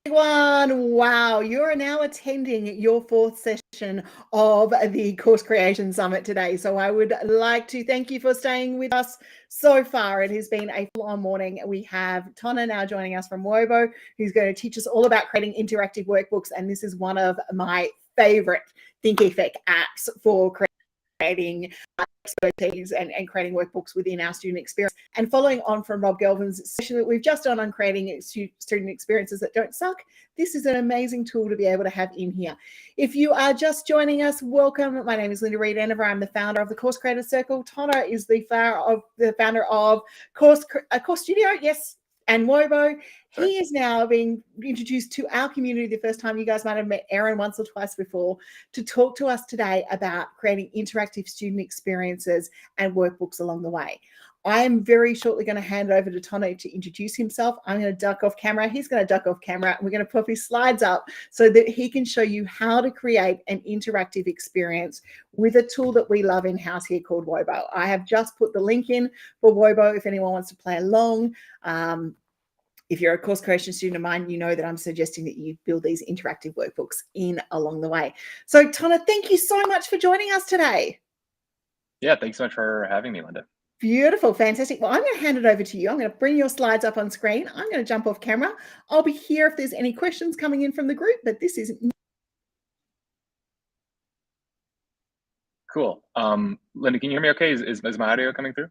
Everyone, wow, you are now attending your fourth session of the Course Creation Summit today. So I would like to thank you for staying with us so far. It has been a full-on morning. We have Tonna now joining us from Wobo, who's going to teach us all about creating interactive workbooks. And this is one of my favorite Thinkific apps for creating expertise and creating workbooks within our student experience. And following on from Rob Gelvin's session that we've just done on creating student experiences that don't suck, this is an amazing tool to be able to have in here. If you are just joining us, welcome. My name is Linda Reed-Enever. I'm the founder of the Course Creators Circle. Tonna is the founder of Course Studio, yes, and Wobo. He is now being introduced to our community the first time. You guys might have met Aaron once or twice before, to talk to us today about creating interactive student experiences and workbooks along the way. I am very shortly going to hand it over to Tonna to introduce himself. I'm going to duck off camera. He's going to duck off camera. And we're going to pop his slides up so that he can show you how to create an interactive experience with a tool that we love in-house here called Wobo. I have just put the link in for Wobo if anyone wants to play along. If you're a course creation student of mine, you know that I'm suggesting that you build these interactive workbooks in along the way. So Tonna, thank you so much for joining us today. Yeah, thanks so much for having me, Linda. Beautiful, fantastic. Well, I'm going to hand it over to you. I'm going to bring your slides up on screen. I'm going to jump off camera. I'll be here if there's any questions coming in from the group, but this is cool. Linda, can you hear me okay? Is my audio coming through?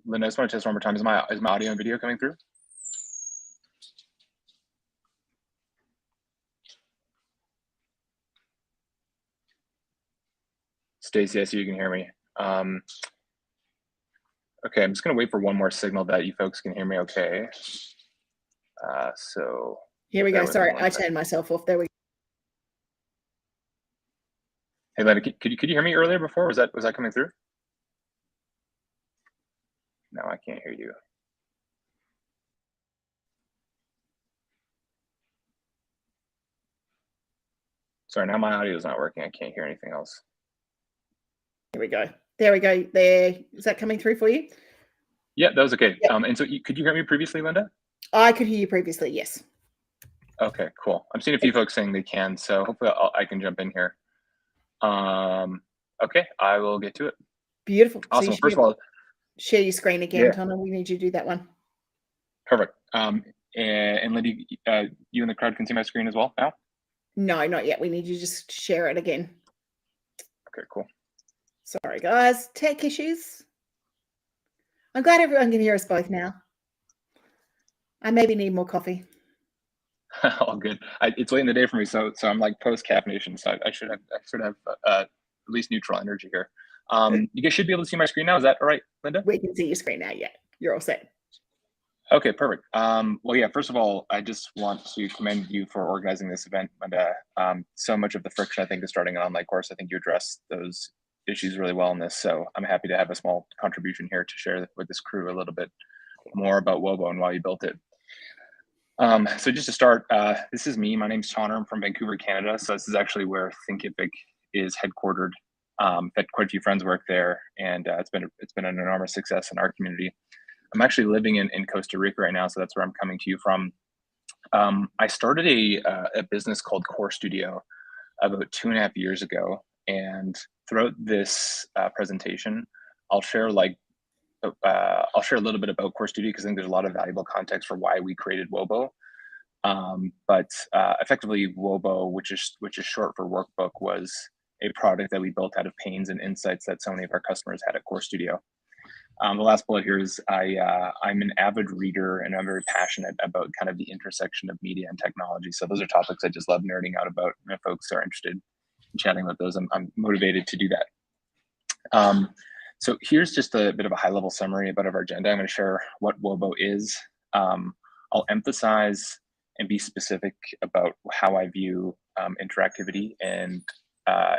Linda, I just want to test one more time. Is my audio and video coming through? Stacey, I see you can hear me. Okay, I'm just going to wait for one more signal that you folks can hear me okay. So here we go. Sorry, I turned myself off. There we go. Hey, Linda, could you hear me earlier before? Was that coming through? No, I can't hear you. Sorry, now my audio is not working. I can't hear anything else. Here we go. There we go. There. Is that coming through for you? Yeah, that was okay. Yep. And so could you hear me previously, Linda? I could hear you previously, yes. Okay, cool. I'm seeing a few folks saying they can, so hopefully I can jump in here. Okay, I will get to it. Beautiful. Awesome. So first of all, share your screen again, yeah. Tonna. We need you to do that one. Perfect. And Linda, you in the crowd can see my screen as well now? No, not yet. We need you to just share it again. Okay, cool. Sorry, guys. Tech issues. I'm glad everyone can hear us both now. I maybe need more coffee. All good. It's late in the day for me, so I'm like post caffeination, so I should have at least neutral energy here. You guys should be able to see my screen now. Is that all right, Linda? We can see your screen now. Yeah, you're all set. Okay, perfect. Well, yeah. First of all, I just want to commend you for organizing this event, Linda. So much of the friction, I think, is starting an online course. I think you addressed those issues really well in this, so I'm happy to have a small contribution here to share with this crew a little bit more about Wobo and why you built it. So just to start, this is me. My name's Tonna. I'm from Vancouver, Canada. So this is actually where Thinkific is headquartered. Had quite a few friends work there, and it's been an enormous success in our community. I'm actually living in Costa Rica right now, so that's where I'm coming to you from. I started a business called Course Studio about 2.5 years ago, and throughout this presentation, I'll share a little bit about Course Studio because I think there's a lot of valuable context for why we created Wobo. But effectively, Wobo, which is short for workbook, was a product that we built out of pains and insights that so many of our customers had at Course Studio. The last bullet here is I'm an avid reader and I'm very passionate about kind of the intersection of media and technology. So those are topics I just love nerding out about. And if folks are interested in chatting about those, I'm motivated to do that. So here's just a bit of a high-level summary about our agenda. I'm going to share what Wobo is. I'll emphasize and be specific about how I view interactivity and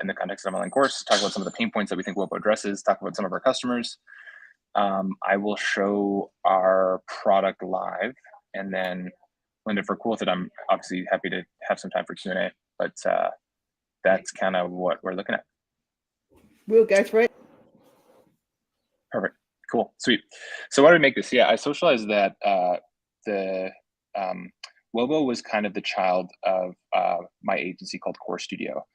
in the context of an online course, talk about some of the pain points that we think Wobo addresses, talk about some of our customers. I will show our product live, and then Linda, if we're cool with it, I'm obviously happy to have some time for Q&A. but that's kind of what we're looking at. We'll go through it. Perfect. Cool. Sweet. So why do we make this? Yeah, I socialized that the Wobo was kind of the child of my agency called Core Studio.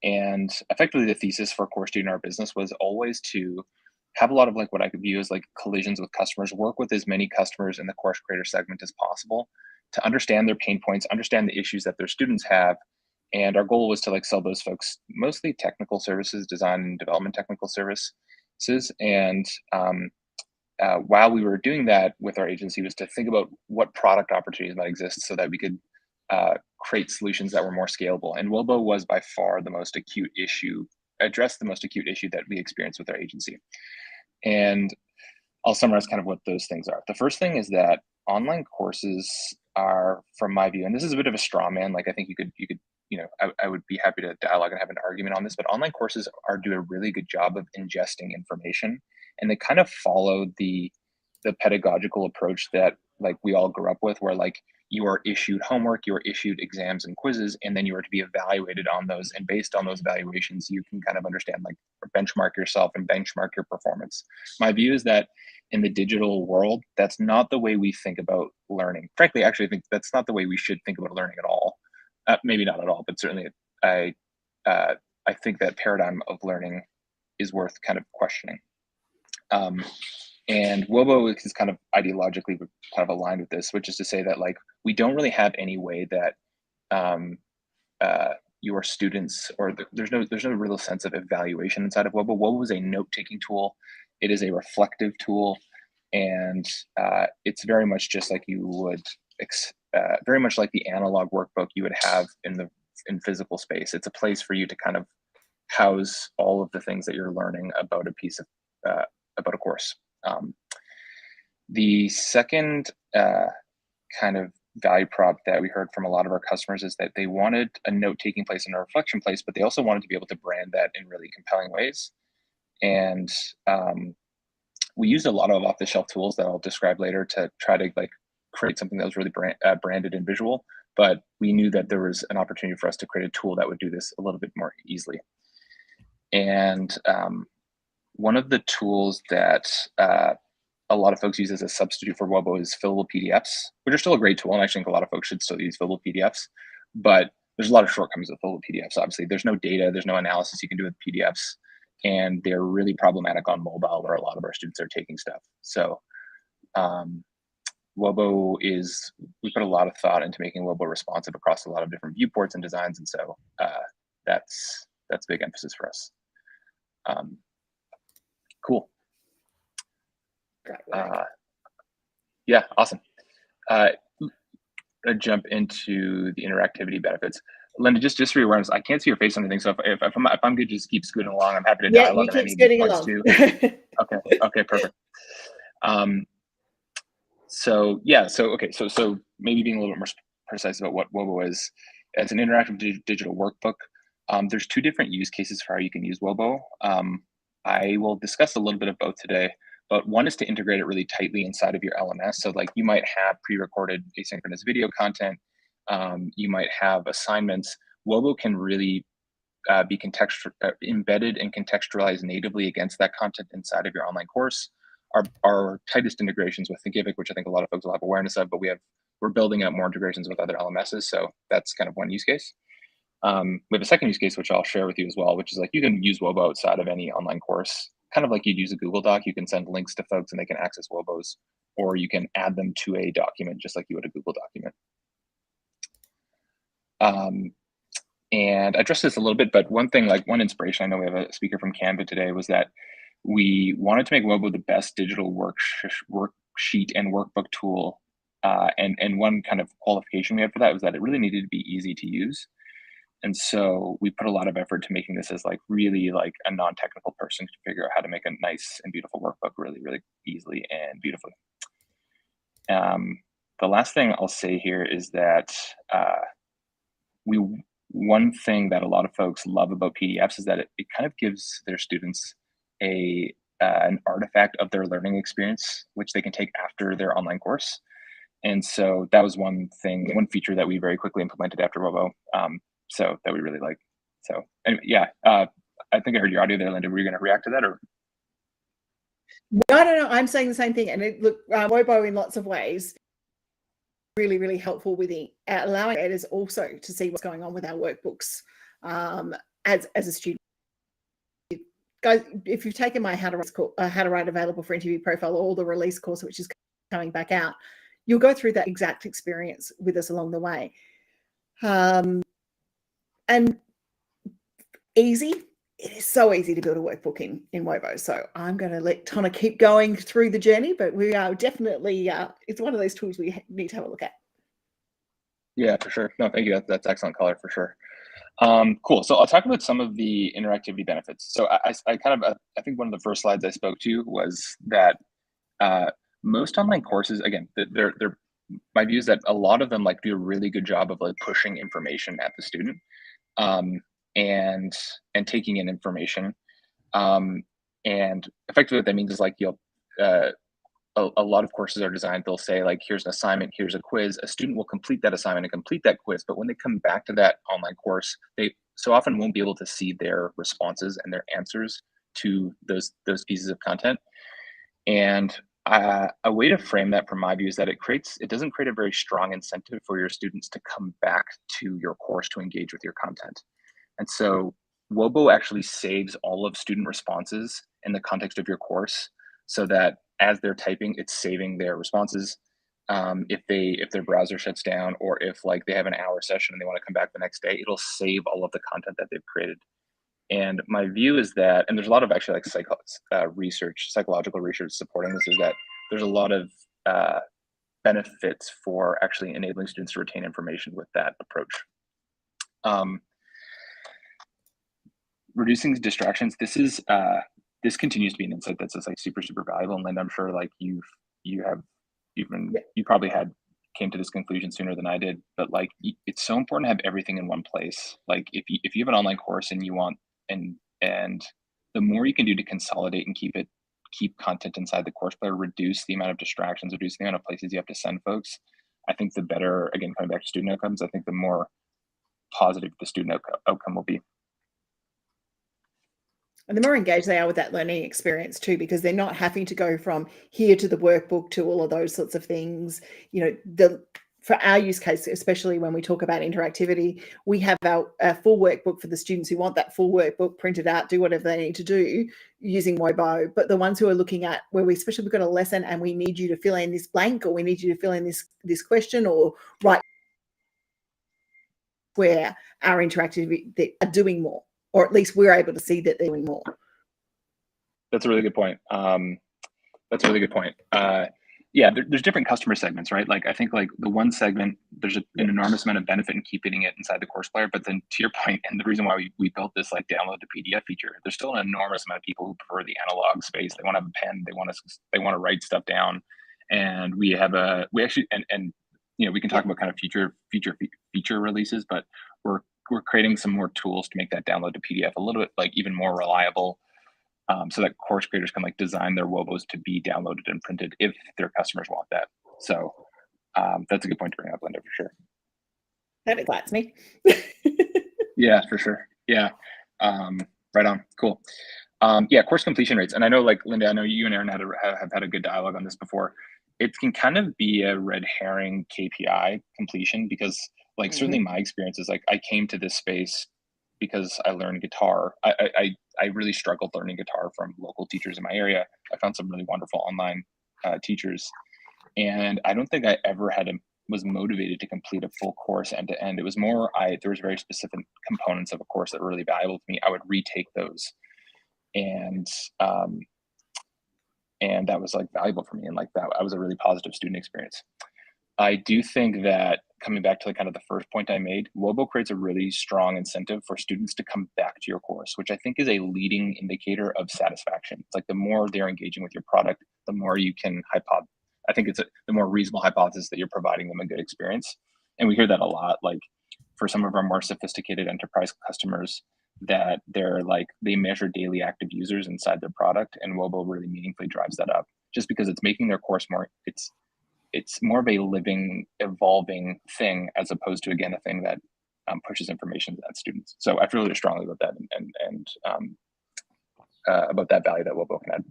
And effectively the thesis for Core Studio in our business was always to have a lot of like what I could view as like collisions with customers, work with as many customers in the course creator segment as possible to understand their pain points, understand the issues that their students have. And our goal was to like sell those folks mostly technical services, design and development technical services. And while we were doing that with our agency was to think about what product opportunities might exist so that we could create solutions that were more scalable. And Wobo was by far the most acute issue, addressed the most acute issue that we experienced with our agency. And I'll summarize kind of what those things are. The first thing is that online courses are, from my view, and this is a bit of a straw man, like I think you could, I would be happy to dialogue and have an argument on this, but online courses do a really good job of ingesting information, and they kind of follow the pedagogical approach that like we all grew up with, where like you are issued homework, you are issued exams and quizzes, and then you are to be evaluated on those. And based on those evaluations, you can kind of understand like benchmark yourself and benchmark your performance. My view is that in the digital world, that's not the way we think about learning. Frankly, actually, I think that's not the way we should think about learning at all. Maybe not at all, but certainly I think that paradigm of learning is worth kind of questioning. And Wobo is kind of ideologically kind of aligned with this, which is to say that like we don't really have any way that your students or there's no real sense of evaluation inside of Wobo. Wobo is a note-taking tool. It is a reflective tool, and it's very much just like you would very much like the analog workbook you would have in physical space. It's a place for you to kind of house all of the things that you're learning about a piece of about a course. The second kind of value prop that we heard from a lot of our customers is that they wanted a note-taking place and a reflection place, but they also wanted to be able to brand that in really compelling ways. And we used a lot of off-the-shelf tools that I'll describe later to try to like create something that was really branded and visual. But we knew that there was an opportunity for us to create a tool that would do this a little bit more easily. And one of the tools that a lot of folks use as a substitute for Wobo is fillable PDFs, which are still a great tool. And I think a lot of folks should still use fillable PDFs, but there's a lot of shortcomings with fillable PDFs. Obviously, there's no data, there's no analysis you can do with PDFs, and they're really problematic on mobile where a lot of our students are taking stuff. So Wobo we put a lot of thought into making Wobo responsive across a lot of different viewports and designs. And so that's a big emphasis for us. Cool. Yeah, awesome. I jump into the interactivity benefits. Linda, just for your awareness, I can't see your face on anything. So if I'm good, just keep scooting along. I'm happy to dialogue on any of these points too. Okay, perfect. So maybe being a little bit more precise about what Wobo is. It's an interactive digital workbook. There's two different use cases for how you can use Wobo. I will discuss a little bit of both today, but one is to integrate it really tightly inside of your LMS. So like you might have pre-recorded asynchronous video content, you might have assignments. Wobo can really be embedded and contextualized natively against that content inside of your online course. Our tightest integrations with Thinkific, which I think a lot of folks will have awareness of, but we're building out more integrations with other LMSs. So that's kind of one use case. We have a second use case, which I'll share with you as well, which is like you can use Wobo outside of any online course, kind of like you'd use a Google Doc. You can send links to folks and they can access Wobos, or you can add them to a document just like you would a Google document. And I addressed this a little bit, but one inspiration, I know we have a speaker from Canva today, was that we wanted to make Wobo the best digital worksheet and workbook tool. And one kind of qualification we had for that was that it really needed to be easy to use. And so we put a lot of effort to making this as like really like a non-technical person to figure out how to make a nice and beautiful workbook really, really easily and beautifully. The last thing I'll say here is that one thing that a lot of folks love about PDFs is that it kind of gives their students an artifact of their learning experience, which they can take after their online course. And so that was one feature that we very quickly implemented after Wobo. So that we really like. So anyway, yeah, I think I heard your audio there, Linda. Were you going to react to that, or? No. I'm saying the same thing. And look, Wobo in lots of ways really, really helpful with allowing creators also to see what's going on with our workbooks as a student. Guys, if you've taken my How to Write Available for Interview Profile, or the release course, which is coming back out, you'll go through that exact experience with us along the way. And easy. It is so easy to build a workbook in Wobo. So I'm going to let Tonna keep going through the journey, but we are definitely, it's one of those tools we need to have a look at. Yeah, for sure. No, thank you. That's excellent color for sure. Cool. So I'll talk about some of the interactivity benefits. So I think one of the first slides I spoke to was that most online courses, again, my view is that a lot of them like do a really good job of like pushing information at the student. And taking in information, and effectively what that means is like a lot of courses are designed, they'll say like, here's an assignment, here's a quiz. A student will complete that assignment and complete that quiz, but when they come back to that online course, they so often won't be able to see their responses and their answers to those pieces of content. And a way to frame that from my view is that it doesn't create a very strong incentive for your students to come back to your course to engage with your content. And so Wobo actually saves all of student responses in the context of your course, so that as they're typing, it's saving their responses. If their browser shuts down, or if like they have an hour session and they want to come back the next day, it'll save all of the content that they've created. And my view is that, and there's a lot of actually like psychological research supporting this, is that there's a lot of benefits for actually enabling students to retain information with that approach. Reducing distractions. This continues to be an insight that's just like super valuable. And Linda, I'm sure like you probably came to this conclusion sooner than I did, but like it's so important to have everything in one place. Like if you have an online course and you want, and the more you can do to consolidate and keep content inside the course player, reduce the amount of distractions, reduce the amount of places you have to send folks, I think the better, again, coming back to student outcomes, I think the more positive the student outcome will be. And the more engaged they are with that learning experience too, because they're not having to go from here to the workbook to all of those sorts of things. You know, for our use case, especially when we talk about interactivity, we have our full workbook for the students who want that full workbook printed out, do whatever they need to do using Wobo. But the ones who are looking at where we've got a lesson and we need you to fill in this blank, or we need you to fill in this question, or write, where our interactivity, they are doing more. Or at least we're able to see that they're doing more. That's a really good point. Yeah, there's different customer segments, right? Like I think like the one segment, there's an enormous amount of benefit in keeping it inside the course player. But then to your point, and the reason why we built this like download to PDF feature, there's still an enormous amount of people who prefer the analog space. They want to have a pen. They want to write stuff down. And we actually you know, we can talk about kind of feature releases, but we're creating some more tools to make that download to PDF a little bit like even more reliable, so that course creators can like design their Wobos to be downloaded and printed if their customers want that. So that's a good point to bring up, Linda, for sure. That excites me. Yeah, for sure. Yeah, right on. Cool. Yeah, course completion rates. And I know, like Linda, I know you and Aaron have had a good dialogue on this before. It can kind of be a red herring KPI completion, because like certainly my experience is like I came to this space because I learned guitar. I really struggled learning guitar from local teachers in my area. I found some really wonderful online teachers, and I don't think I ever was motivated to complete a full course end to end. It was more there was very specific components of a course that were really valuable to me. I would retake those, and that was like valuable for me, and like that was a really positive student experience. I do think that, coming back to kind of the first point I made, Wobo creates a really strong incentive for students to come back to your course, which I think is a leading indicator of satisfaction. It's like the more they're engaging with your product, the more you can I think it's the more reasonable hypothesis that you're providing them a good experience. And we hear that a lot, like for some of our more sophisticated enterprise customers, that they measure daily active users inside their product, and Wobo really meaningfully drives that up, just because it's making their course it's more of a living, evolving thing, as opposed to, again, a thing that pushes information at students. So I feel really strongly about that and about that value that Wobo can add.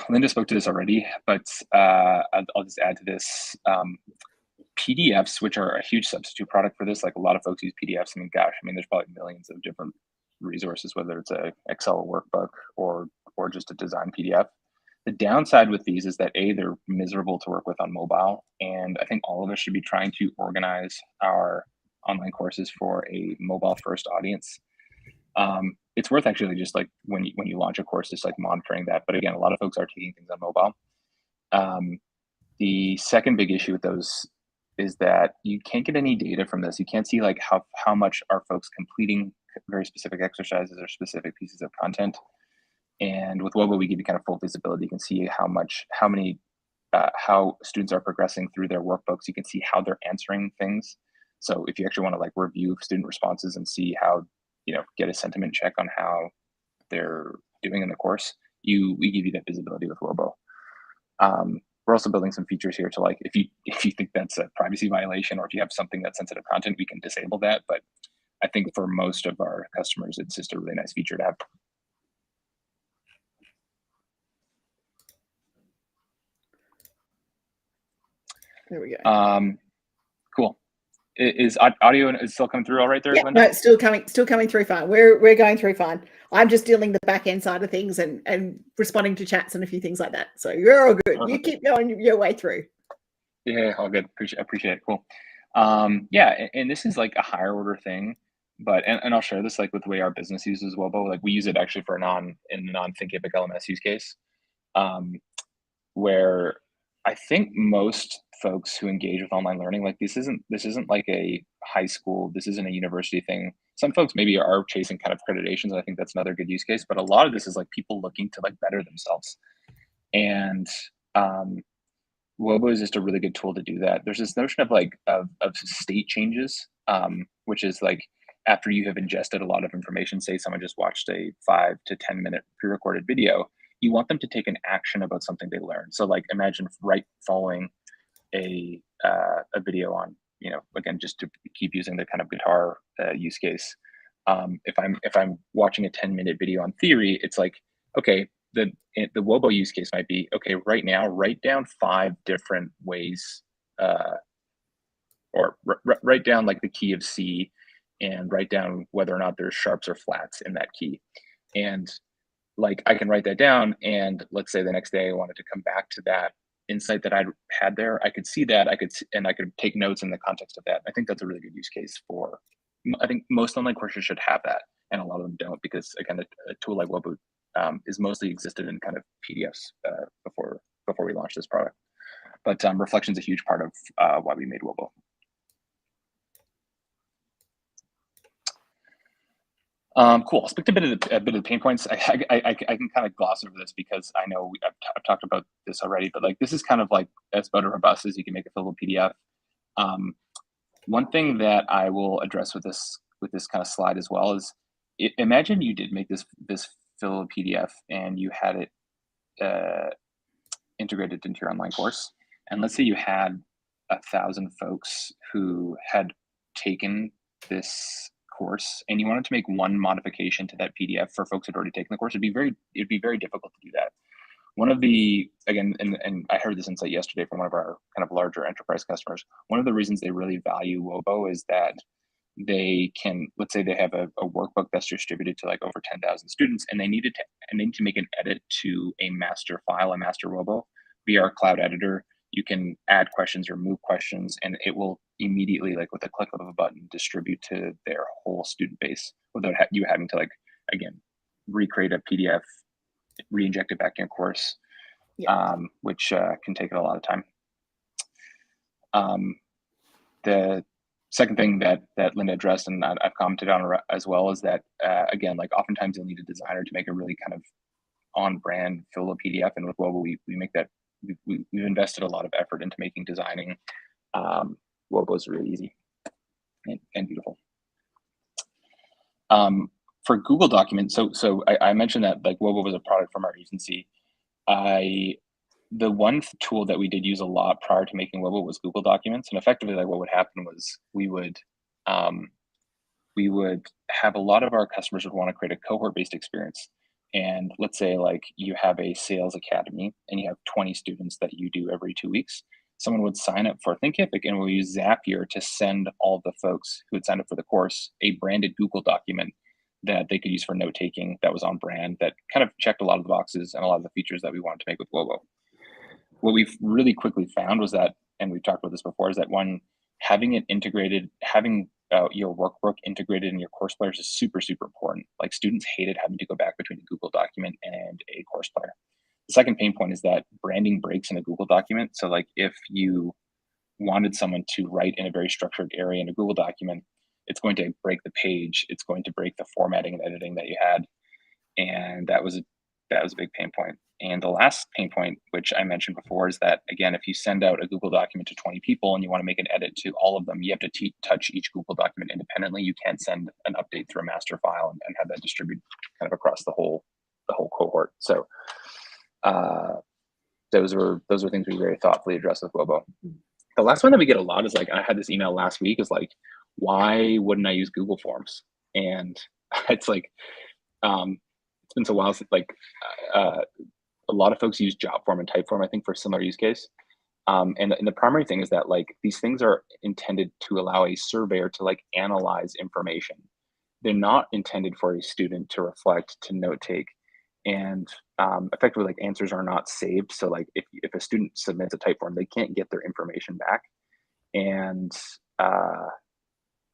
Linda spoke to this already, but I'll just add to this. PDFs, which are a huge substitute product for this, like a lot of folks use PDFs. I mean, gosh, I mean, there's probably millions of different resources, whether it's a Excel workbook or just a design PDF. The downside with these is that they're miserable to work with on mobile, and I think all of us should be trying to organize our online courses for a mobile-first audience. It's worth actually just like when you launch a course, just like monitoring that. But again, a lot of folks are taking things on mobile. The second big issue with those is that you can't get any data from this. You can't see like how much are folks completing very specific exercises or specific pieces of content. And with Wobo, we give you kind of full visibility. You can see how students are progressing through their workbooks. You can see how they're answering things. So if you actually want to like review student responses and see how, get a sentiment check on how they're doing in the course, we give you that visibility with Wobo. We're also building some features here to like, if you think that's a privacy violation or if you have something that's sensitive content, we can disable that. But I think for most of our customers, it's just a really nice feature to have. There we go. Cool. Is audio still coming through all right there, Yeah, Linda? no, it's still coming through fine. We're going through fine. I'm just dealing the back end side of things and responding to chats and a few things like that. So you're all good. You keep going your way through. Yeah, all good. Appreciate it. Cool. Yeah, and this is like a higher order thing, but and I'll share this like with the way our business uses Wobo. Like we use it actually for in a non-Thinkific LMS use case, where I think most folks who engage with online learning, like this isn't like a high school, this isn't a university thing. Some folks maybe are chasing kind of accreditations. I think that's another good use case, but a lot of this is like people looking to like better themselves. And Wobo is just a really good tool to do that. There's this notion of like of state changes, which is like after you have ingested a lot of information, say someone just watched a 5 to 10 minute pre-recorded video, you want them to take an action about something they learned. So like imagine following a video on, again, just to keep using the kind of guitar use case. If I'm watching a 10-minute video on theory, it's like, okay, the Wobo use case might be, okay, right now, write down 5 different ways, or write down like the key of C and write down whether or not there's sharps or flats in that key. And like, I can write that down. And let's say the next day I wanted to come back to that insight that I had there. I could see that I could take notes in the context of that. I think that's a really good use case for, I think most online courses should have that. And a lot of them don't, because again, a tool like Wobo is mostly existed in kind of PDFs before we launched this product. But reflection is a huge part of why we made Wobo. Cool. I'll speak to a bit of the pain points. I can kind of gloss over this because I know I've talked about this already, but like this is kind of like as about as robust as you can make a fillable PDF. One thing that I will address with this kind of slide as well is, imagine you did make this fillable PDF and you had it integrated into your online course, and let's say you had 1,000 folks who had taken this course and you wanted to make one modification to that PDF for folks who had already taken the course. It'd be very difficult to do that. One of the, again, and I heard this insight yesterday from one of our kind of larger enterprise customers. One of the reasons they really value Wobo is that they can, let's say they have a workbook that's distributed to like over 10,000 students, and they need to make an edit to a master file, a master Wobo via our cloud editor. You can add questions or remove questions, and it will immediately, like with a click of a button, distribute to their whole student base without you having to, like, again, recreate a PDF, re-inject it back in your course, which can take a lot of time. The second thing that Linda addressed, and I've commented on as well, is that, again, like oftentimes you'll need a designer to make a really kind of on-brand fillable PDF, and with Wobo, we make that. We've invested a lot of effort into making designing Wobos really easy and beautiful. For Google Documents, so I mentioned that like Wobo was a product from our agency. I the one tool that we did use a lot prior to making Wobo was Google Documents. And effectively, like what would happen was we would have a lot of our customers would want to create a cohort-based experience. And let's say like you have a sales academy and you have 20 students that you do every 2 weeks. Someone would sign up for Thinkific and we'll use Zapier to send all the folks who had signed up for the course a branded Google document that they could use for note taking that was on brand, that kind of checked a lot of the boxes and a lot of the features that we wanted to make with Wobo. What we've really quickly found was that, and we've talked about this before, is that one, having it integrated, having your workbook integrated in your course players is super, super important. Like students hated having to go back between a Google document and a course player. The second pain point is that branding breaks in a Google document. So like if you wanted someone to write in a very structured area in a Google document, it's going to break the page. It's going to break the formatting and editing that you had. And that was a big pain point. And the last pain point, which I mentioned before, is that, again, if you send out a Google document to 20 people and you want to make an edit to all of them, you have to touch each Google document independently. You can't send an update through a master file and have that distribute kind of across the whole cohort. So those were things we very thoughtfully addressed with Wobo. The last one that we get a lot is like, I had this email last week, is like, why wouldn't I use Google Forms? And it's like, it's been so while since like a lot of folks use Jotform and Typeform, I think, for a similar use case. And the primary thing is that like these things are intended to allow a surveyor to like analyze information. They're not intended for a student to reflect, to note take, and effectively like answers are not saved. So like if a student submits a Typeform, they can't get their information back. And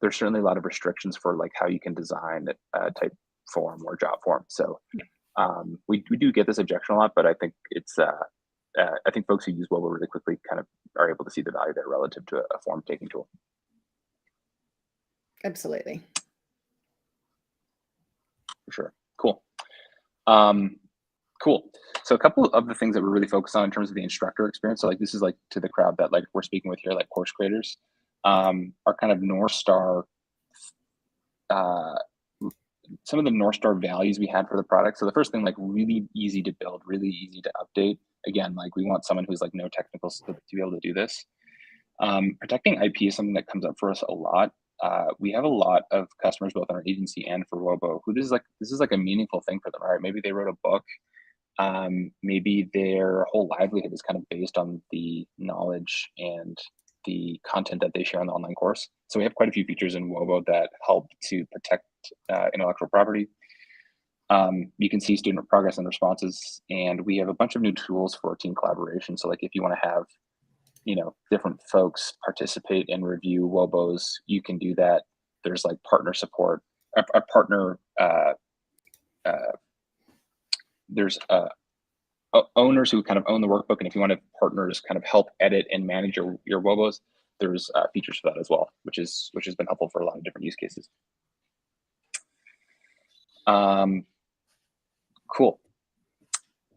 there's certainly a lot of restrictions for like how you can design a Typeform or Jotform. So we do get this objection a lot, but I think it's I think folks who use Wobo really quickly kind of are able to see the value there relative to a form taking tool. Absolutely. For sure. Cool. Cool. So a couple of the things that we're really focused on in terms of the instructor experience. So like this is like to the crowd that like we're speaking with here, like course creators, are kind of North Star, some of the North Star values we had for the product. So the first thing, like really easy to build, really easy to update. Again, like we want someone who's like no technical skill to be able to do this. Protecting IP is something that comes up for us a lot. We have a lot of customers both on our agency and for Wobo who this is like a meaningful thing for them, right? Maybe they wrote a book. Maybe their whole livelihood is kind of based on the knowledge and the content that they share on the online course. So we have quite a few features in Wobo that help to protect intellectual property. You can see student progress and responses, and we have a bunch of new tools for team collaboration. So like if you want to have, different folks participate and review Wobos, you can do that. There's like partner support, a partner, there's owners who kind of own the workbook. And if you want to partners kind of help edit and manage your Wobos, there's features for that as well, which has been helpful for a lot of different use cases. Cool.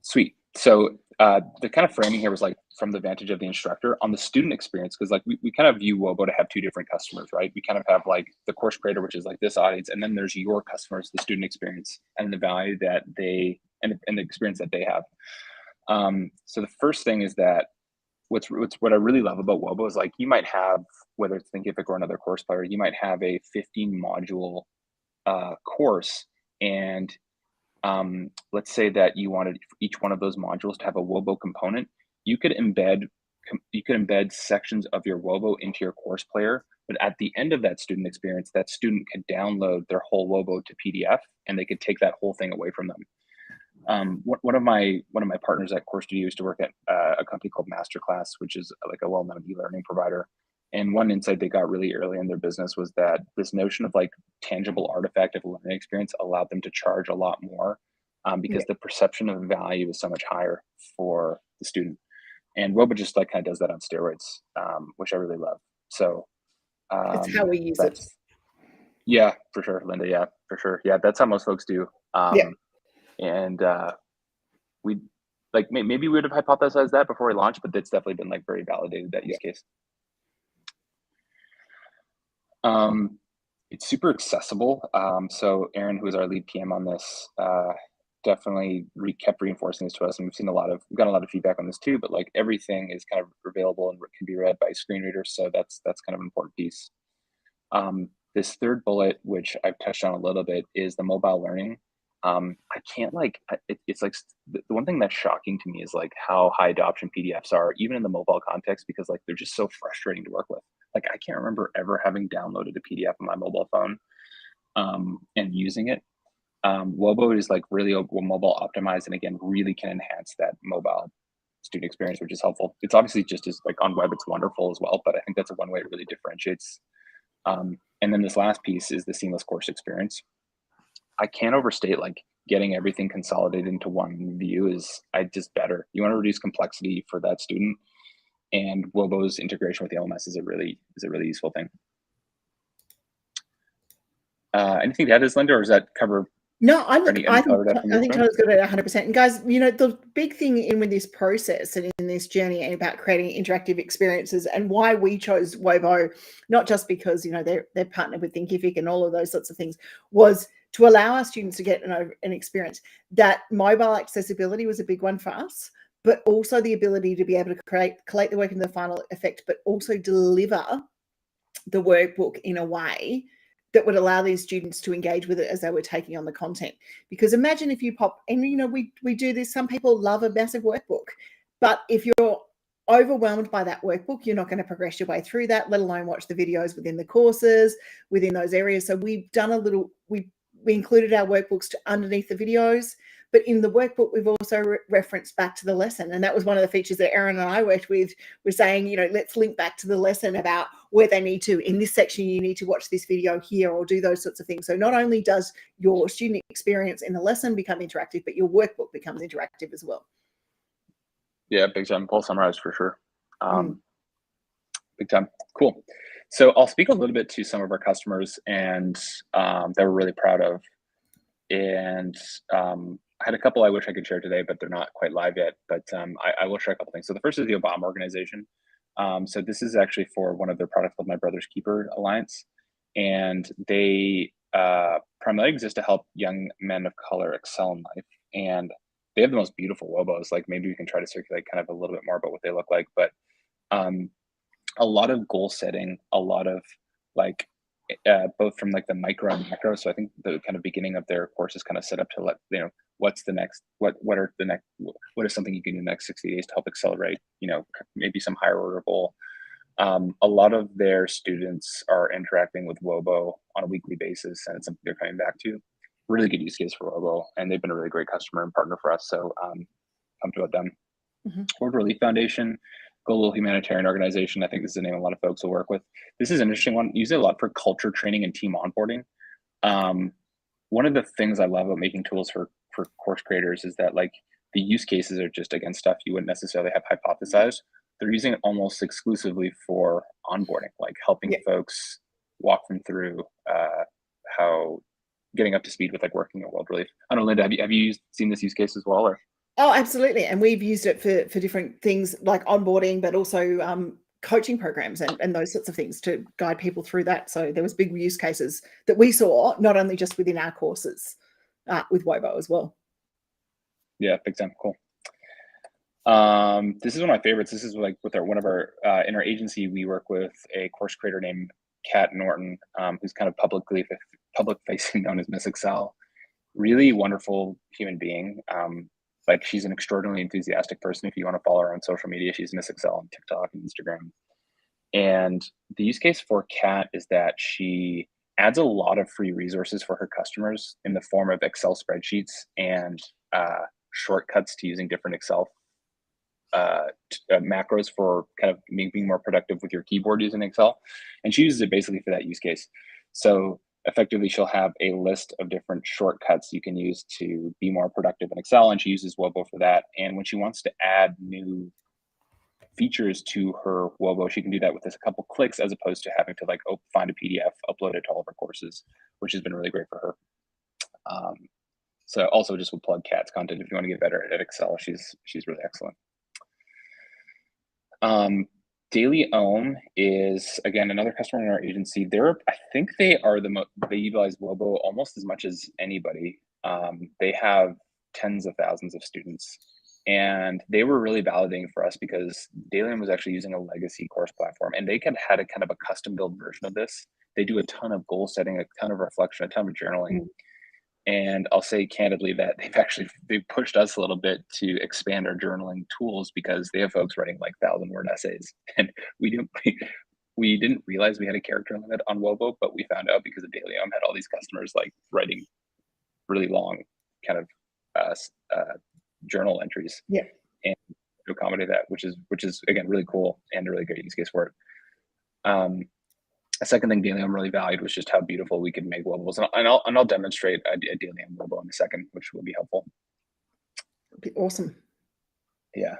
Sweet. So the kind of framing here was like from the vantage of the instructor on the student experience, because like we kind of view Wobo to have two different customers, right? We kind of have like the course creator, which is like this audience, and then there's your customers, the student experience, and the value that they and the experience that they have. So the first thing is that what I really love about Wobo is like you might have, whether it's Thinkific or another course player, you might have a 15 module course, and let's say that you wanted each one of those modules to have a Wobo component. You could embed sections of your Wobo into your course player, but at the end of that student experience, that student could download their whole Wobo to PDF, and they could take that whole thing away from them. One of my partners at Course Studio used to work at a company called Masterclass, which is like a well-known e-learning provider. And one insight they got really early in their business was that this notion of like tangible artifact of learning experience allowed them to charge a lot more because the perception of value is so much higher for the student. And Wobo just like kind of does that on steroids, which I really love. So it's how we use it. Yeah, for sure, Linda. Yeah, for sure. Yeah, that's how most folks do. And we like maybe we would have hypothesized that before we launched, but it's definitely been like very validated, that use case. It's super accessible. So Aaron, who is our lead PM on this, definitely kept reinforcing this to us, and we've gotten a lot of feedback on this too. But like everything is kind of available and can be read by screen readers, so that's kind of an important piece. This third bullet, which I've touched on a little bit, is the mobile learning. I can't it's like the one thing that's shocking to me is like how high adoption PDFs are, even in the mobile context, because like they're just so frustrating to work with. Like I can't remember ever having downloaded a PDF on my mobile phone and using it. Wobo is like really mobile optimized, and again, really can enhance that mobile student experience, which is helpful. It's obviously just as like on web, it's wonderful as well, but I think that's one way it really differentiates. And then this last piece is the seamless course experience. I can't overstate like getting everything consolidated into one view is just better. You want to reduce complexity for that student, and Wobo's integration with the LMS is a really useful thing. Anything to add to this, Linda, or does that cover? No, I think Tyler's got it 100%. And guys, you know, the big thing in with this process and in this journey about creating interactive experiences, and why we chose Wobo, not just because, you know, they're partnered with Thinkific and all of those sorts of things, was to allow our students to get an experience. That mobile accessibility was a big one for us, but also the ability to be able to collate the work in the final effect, but also deliver the workbook in a way that would allow these students to engage with it as they were taking on the content. Because imagine if you pop, and you know, we do this, some people love a massive workbook, but if you're overwhelmed by that workbook, you're not going to progress your way through that, let alone watch the videos within the courses, within those areas. So we've done we included our workbooks underneath the videos, but in the workbook, we've also referenced back to the lesson. And that was one of the features that Erin and I worked with, was saying, you know, let's link back to the lesson about where they need to, in this section, you need to watch this video here, or do those sorts of things. So not only does your student experience in the lesson become interactive, but your workbook becomes interactive as well. Yeah, big time. Full summarized for sure. Big time. Cool. So I'll speak a little bit to some of our customers and that we're really proud of. And I had a couple I wish I could share today, but they're not quite live yet. But I will share a couple things. So the first is the Obama organization. So this is actually for one of their products called My Brother's Keeper Alliance. And they primarily exist to help young men of color excel in life. And they have the most beautiful Wobos. Like maybe we can try to circulate kind of a little bit more about what they look like. But a lot of goal setting, a lot of like, both from like the micro and macro. So I think the kind of beginning of their course is kind of set up to let, you know, what's the next, what is something you can do in the next 60 days to help accelerate, you know, maybe some higher order goal. A lot of their students are interacting with Wobo on a weekly basis, and it's something they're coming back to. Really good use case for Wobo, and they've been a really great customer and partner for us. So pumped about them. World Relief Foundation, global humanitarian organization. I think this is a name a lot of folks will work with. This is an interesting one. Use it a lot for culture training and team onboarding. One of the things I love about making tools for course creators is that like the use cases are just, again, stuff you wouldn't necessarily have hypothesized. They're using it almost exclusively for onboarding, like helping folks walk them through how getting up to speed with like working at World Relief. I don't know, Linda, have you seen this use case as well? Or? Oh, absolutely. And we've used it for different things like onboarding, but also coaching programs and those sorts of things to guide people through that. So there was big use cases that we saw, not only just within our courses, with Wobo as well. Yeah, big time. Cool. This is one of my favorites. This is like with one of our in our agency, we work with a course creator named Kat Norton, who's kind of public facing, known as Miss Excel. Really wonderful human being. Like she's an extraordinarily enthusiastic person. If you want to follow her on social media, she's Miss Excel on TikTok and Instagram. And the use case for Kat is that she adds a lot of free resources for her customers in the form of Excel spreadsheets and shortcuts to using different Excel macros for kind of being more productive with your keyboard using Excel. And she uses it basically for that use case. So effectively, she'll have a list of different shortcuts you can use to be more productive in Excel, and she uses Wobo for that. And when she wants to add new features to her Wobo, she can do that with just a couple clicks, as opposed to having to like find a PDF, upload it to all of her courses, which has been really great for her. So also just will plug Kat's content if you want to get better at Excel. She's really excellent. DailyOM is, again, another customer in our agency. I think they are they utilize Wobo almost as much as anybody. They have tens of thousands of students. And they were really validating for us because DailyOM was actually using a legacy course platform, and they had a kind of a custom built version of this. They do a ton of goal setting, a ton of reflection, a ton of journaling. And I'll say candidly that they've pushed us a little bit to expand our journaling tools because they have folks writing like 1,000-word essays, and we didn't realize we had a character limit on Wobo, but we found out because of DailyOM had all these customers like writing really long kind of journal entries. Yeah. And to accommodate that, which is again really cool and a really great use case for it. A second thing DailyOM really valued was just how beautiful we could make Wobos, and I'll demonstrate a DailyOM Wobo in a second, which will be helpful. That'd be awesome. Yeah.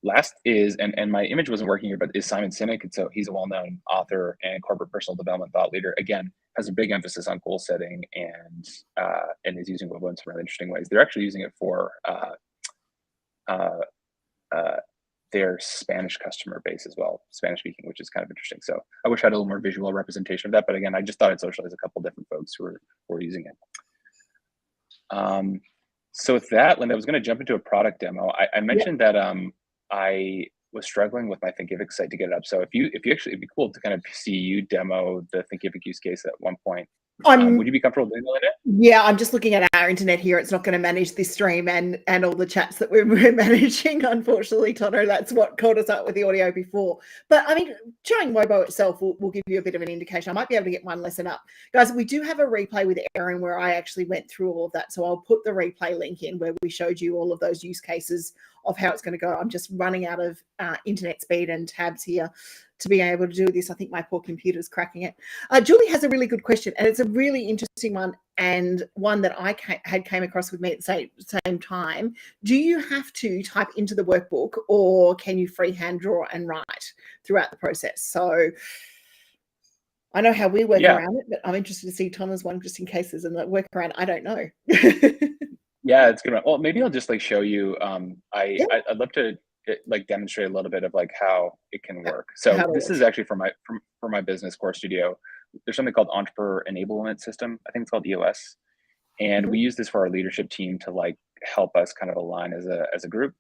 Last is, and my image wasn't working here, but is Simon Sinek. And so he's a well-known author and corporate personal development thought leader. Again, has a big emphasis on goal setting and is using Wobo in some really interesting ways. They're actually using it for their Spanish customer base as well, Spanish speaking, which is kind of interesting. So I wish I had a little more visual representation of that, but again, I just thought I'd socialize a couple different folks who are using it. So with that, Linda, I was going to jump into a product demo. I mentioned that I was struggling with my Thinkific site to get it up. So if you actually, it'd be cool to kind of see you demo the Thinkific use case at one point. Would you be comfortable doing that? Yeah, I'm just looking at our internet here. It's not going to manage this stream and all the chats that we're managing, unfortunately, Tono. That's what caught us up with the audio before. But I mean, showing Wobo itself will give you a bit of an indication. I might be able to get one lesson up. Guys, we do have a replay with Erin where I actually went through all of that. So I'll put the replay link in where we showed you all of those use cases of how it's going to go. I'm just running out of internet speed and tabs here to be able to do this. I think my poor computer's cracking it. Julie has a really good question, and it's a really interesting one, and one that I came across with me at the same time. Do you have to type into the workbook, or can you freehand draw and write throughout the process? So I know how we work around it, but I'm interested to see Tona's one just in case there's a workaround. I don't know. Yeah, it's good. Well, maybe I'll just like show you. I'd love to like demonstrate a little bit of like how it can work. So this is actually for my business Core Studio. There's something called Entrepreneur Enablement System. I think it's called EOS, and we use this for our leadership team to like help us kind of align as a group.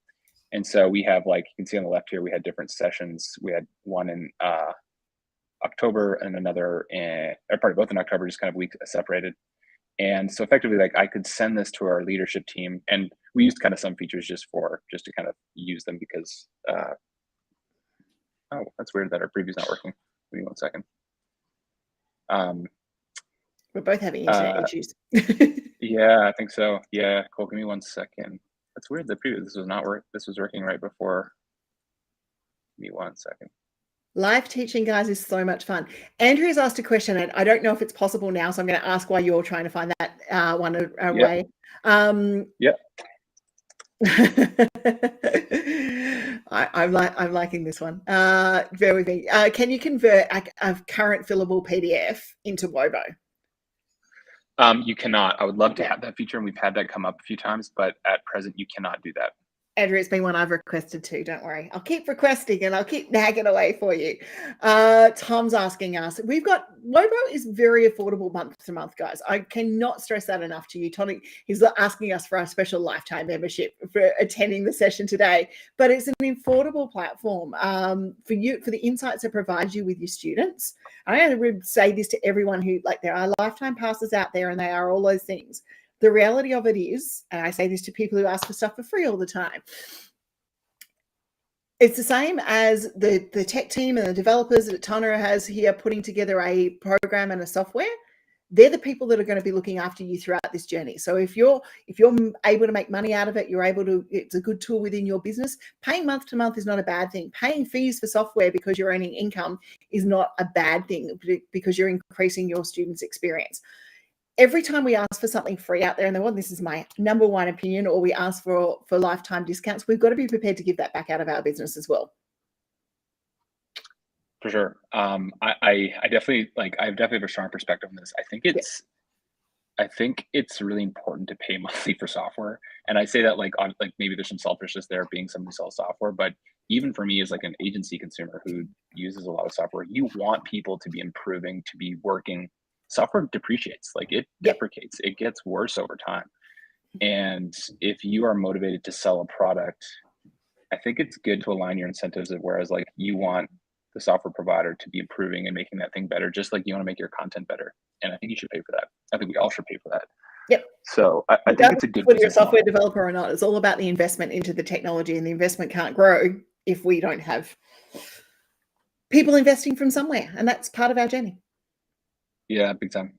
And so we have, like you can see on the left here, we had different sessions. We had one in October and another both in October, just kind of weeks separated. And so effectively, like I could send this to our leadership team, and we used kind of some features just to kind of use them because, oh, that's weird that our preview's not working. Give me one second. We're both having internet issues. Yeah, I think so. Yeah, cool. Give me one second. That's weird. The preview, this was working right before. Give me one second. Live teaching, guys, is so much fun. Andrea's asked a question, and I don't know if it's possible now, so I'm going to ask why you're trying to find that one way. Yeah. I'm liking this one. Bear with me. Can you convert a current fillable PDF into Wobo? You cannot. I would love to have that feature, and we've had that come up a few times, but at present you cannot do that. Andrew, it's been one I've requested too. Don't worry. I'll keep requesting and I'll keep nagging away for you. Tom's asking us. Wobo is very affordable month to month, guys. I cannot stress that enough to you. Tony, he's asking us for our special lifetime membership for attending the session today. But it's an affordable platform for the insights it provides you with your students. I would say this to everyone who, like, there are lifetime passes out there and they are all those things. The reality of it is, and I say this to people who ask for stuff for free all the time, it's the same as the tech team and the developers that Tana has here putting together a program and a software. They're the people that are going to be looking after you throughout this journey. So if you're able to make money out of it, it's a good tool within your business. Paying month to month is not a bad thing. Paying fees for software because you're earning income is not a bad thing because you're increasing your students' experience. Every time we ask for something free out there, and this is my number one opinion, or we ask for lifetime discounts, we've got to be prepared to give that back out of our business as well. For sure. I definitely have a strong perspective on this. I think it's really important to pay monthly for software. And I say that like maybe there's some selfishness there being somebody who sells software, but even for me as like an agency consumer who uses a lot of software, you want people to be improving, to be working. Software depreciates, like it deprecates, it gets worse over time. And if you are motivated to sell a product, I think it's good to align your incentives of whereas like you want the software provider to be improving and making that thing better, just like you want to make your content better. And I think you should pay for that. I think we all should pay for that. Yep. So I think it's a good whether you're a business model. software developer or not, it's all about the investment into the technology, and the investment can't grow if we don't have people investing from somewhere, and that's part of our journey. Yeah, big time.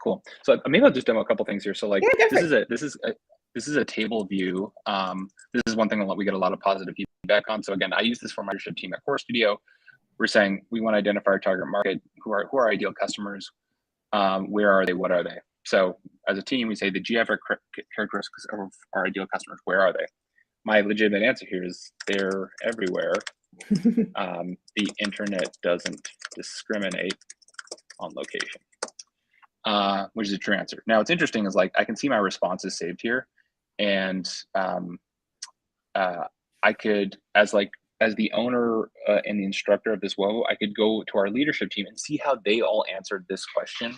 Cool. So maybe I'll just demo a couple things here. So like Yeah, go for it. this is a table view. This is one thing we get a lot of positive feedback on. So again, I use this for my leadership team at Core Studio. We're saying we want to identify our target market, who are our ideal customers, where are they, what are they? So as a team, we say the geographic characteristics of our ideal customers, where are they? My legitimate answer here is they're everywhere. The internet doesn't discriminate on location, which is a true answer. Now, what's interesting is like I can see my responses saved here, and I could, as the owner and the instructor of this Wobo, I could go to our leadership team and see how they all answered this question,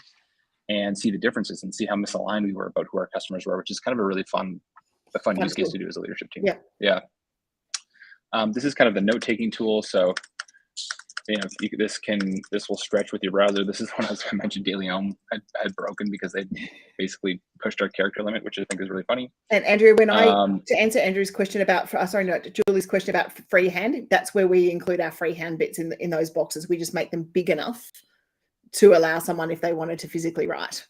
and see the differences and see how misaligned we were about who our customers were, which is kind of a really fun use case to do as a leadership team. Yeah. This is kind of the note-taking tool. So, this will stretch with your browser. This is one, as I mentioned, DailyOM had broken because they basically pushed our character limit, which I think is really funny. And Andrew, to answer Andrew's question about, Julie's question about freehand, that's where we include our freehand bits in those boxes. We just make them big enough to allow someone if they wanted to physically write.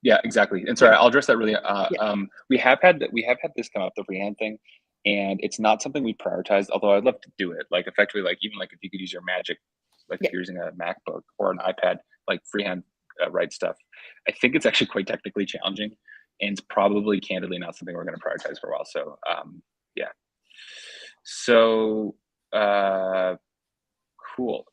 Yeah, exactly. And sorry, I'll address that really. We have had this come up, the freehand thing, and it's not something we prioritized, although I'd love to do it. Like effectively, like even like if you could use your Magic, like if you're using a MacBook or an iPad, like freehand write stuff. I think it's actually quite technically challenging, and it's probably candidly not something we're going to prioritize for a while. So yeah. So cool.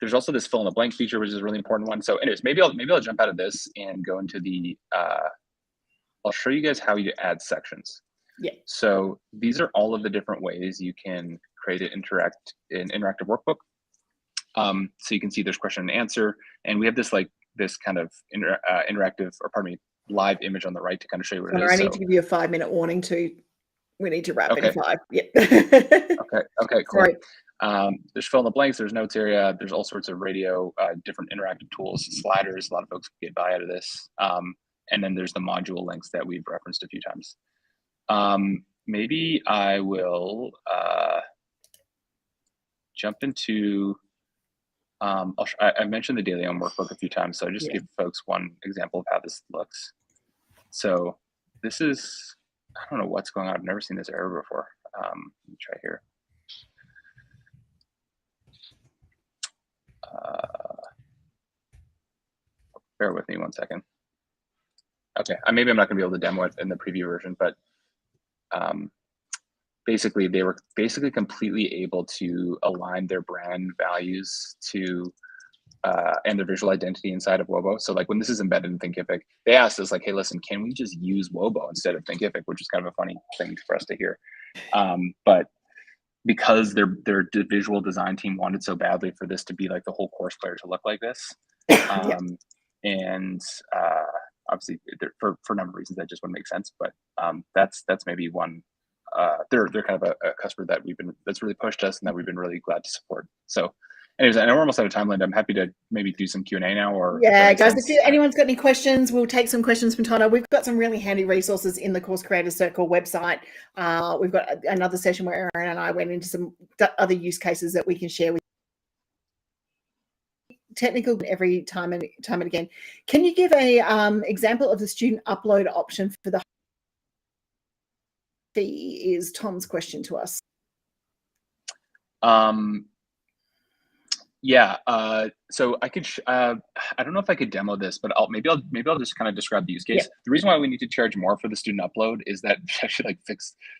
There's also this fill in the blank feature, which is a really important one. So anyways, maybe I'll jump out of this and go into the, I'll show you guys how you add sections. Yeah. So these are all of the different ways you can create an interactive workbook. So you can see there's question and answer, and we have this kind of interactive, or pardon me, live image on the right to kind of show you what it is. I need to give you a 5-minute warning too. We need to wrap in 5. Yeah. Okay, cool. Sorry. There's fill in the blanks, there's notes area, there's all sorts of radio, different interactive tools, sliders. A lot of folks get by out of this. And then there's the module links that we've referenced a few times. Maybe I will jump into, I mentioned the DailyOM workbook a few times, so I just give folks one example of how this looks. So this is, I don't know what's going on. I've never seen this error before. Let me try here. Bear with me 1 second. Okay, maybe I'm not going to be able to demo it in the preview version, but basically they were completely able to align their brand values to and their visual identity inside of Wobo. So like when this is embedded in Thinkific, they asked us like, hey, listen, can we just use Wobo instead of Thinkific, which is kind of a funny thing for us to hear. But because their visual design team wanted so badly for this to be like the whole course player to look like this. And obviously for a number of reasons that just wouldn't make sense, but that's maybe one. They're kind of a customer that that's really pushed us and that we've been really glad to support. So anyways, I know we're almost out of time, Linda. I'm happy to maybe do some Q&A now, or guys, if anyone's got any questions, we'll take some questions from Tana. We've got some really handy resources in the Course Creators Circle website. We've got another session where Erin and I went into some other use cases that we can share with technical every time and again. Can you give a example of the student upload option for the fee? Is Tom's question to us. Yeah, so I could, I don't know if I could demo this, but maybe I'll just kind of describe the use case. The reason why we need to charge more for the student upload is that actually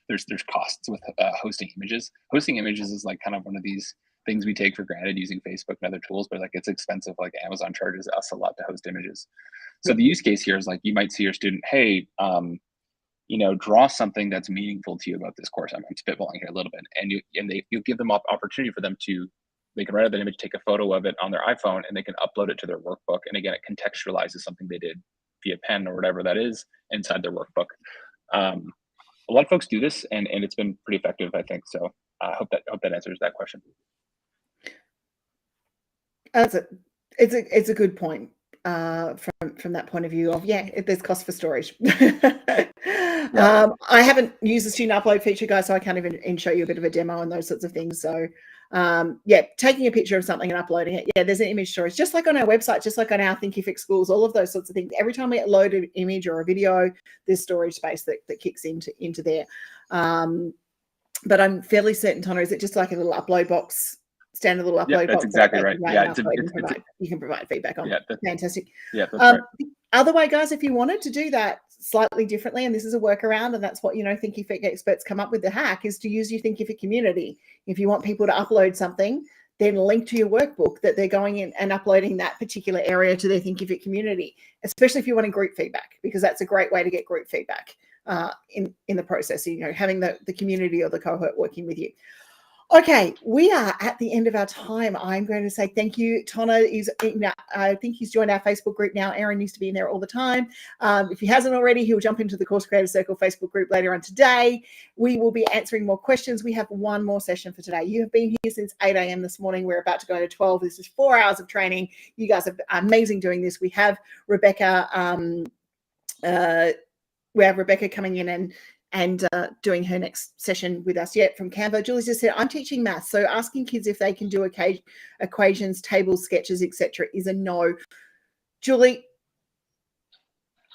there's costs with hosting images. Hosting images is like kind of one of these things we take for granted using Facebook and other tools, but like it's expensive. Like Amazon charges us a lot to host images. So the use case here is like, you might see your student, hey, draw something that's meaningful to you about this course. I'm spitballing here a little bit, and you'll give them opportunity for them to. They can write out that image, take a photo of it on their iPhone, and they can upload it to their workbook. And again, it contextualizes something they did via pen or whatever that is inside their workbook. A lot of folks do this, and it's been pretty effective, I think. So I hope that answers that question. It's a good point from that point of view of, there's cost for storage. I haven't used the student upload feature, guys, so I can't even show you a bit of a demo and those sorts of things. So taking a picture of something and uploading it, there's an image storage, just like on our website, just like on our Thinkific schools, all of those sorts of things. Every time we upload an image or a video, there's storage space that kicks into there. But I'm fairly certain, Tonna, is it just like a little upload box? Standard little upload box. That's exactly right. Yeah, you can provide feedback on. Yeah, fantastic. Yeah, that's right. Other way, guys, if you wanted to do that slightly differently, and this is a workaround, and that's what Thinkific experts come up with, the hack is to use your Thinkific community. If you want people to upload something, then link to your workbook that they're going in and uploading that particular area to their Thinkific community, especially if you want group feedback, because that's a great way to get group feedback in the process. Having the community or the cohort working with you. Okay, we are at the end of our time. I'm going to say thank you. Tonna I think he's joined our Facebook group now. Aaron used to be in there all the time. If he hasn't already, he'll jump into the Course Creator Circle Facebook group later on today. We will be answering more questions. We have one more session for today. You have been here since 8 a.m. this morning. We're about to go to 12. This is 4 hours of training. You guys are amazing doing this. We have Rebecca. Coming in and doing her next session with us from Canva. Julie just said, I'm teaching maths, so asking kids if they can do equations, tables, sketches, etc. is a no. Julie,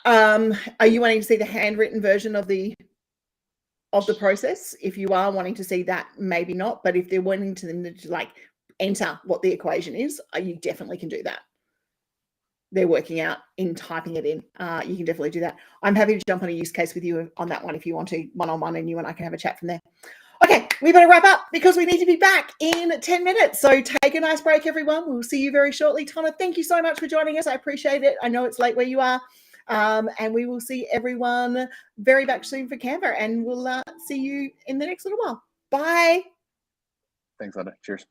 are you wanting to see the handwritten version of the process? If you are wanting to see that, maybe not. But if they're wanting to enter what the equation is, you definitely can do that. They're working out in typing it in. You can definitely do that. I'm happy to jump on a use case with you on that one if you want to, one-on-one, and you and I can have a chat from there. Okay, we better wrap up because we need to be back in 10 minutes. So take a nice break, everyone. We'll see you very shortly. Tonna, thank you so much for joining us. I appreciate it. I know it's late where you are. And we will see everyone very back soon for Canva, and we'll see you in the next little while. Bye. Thanks, Linda. Cheers.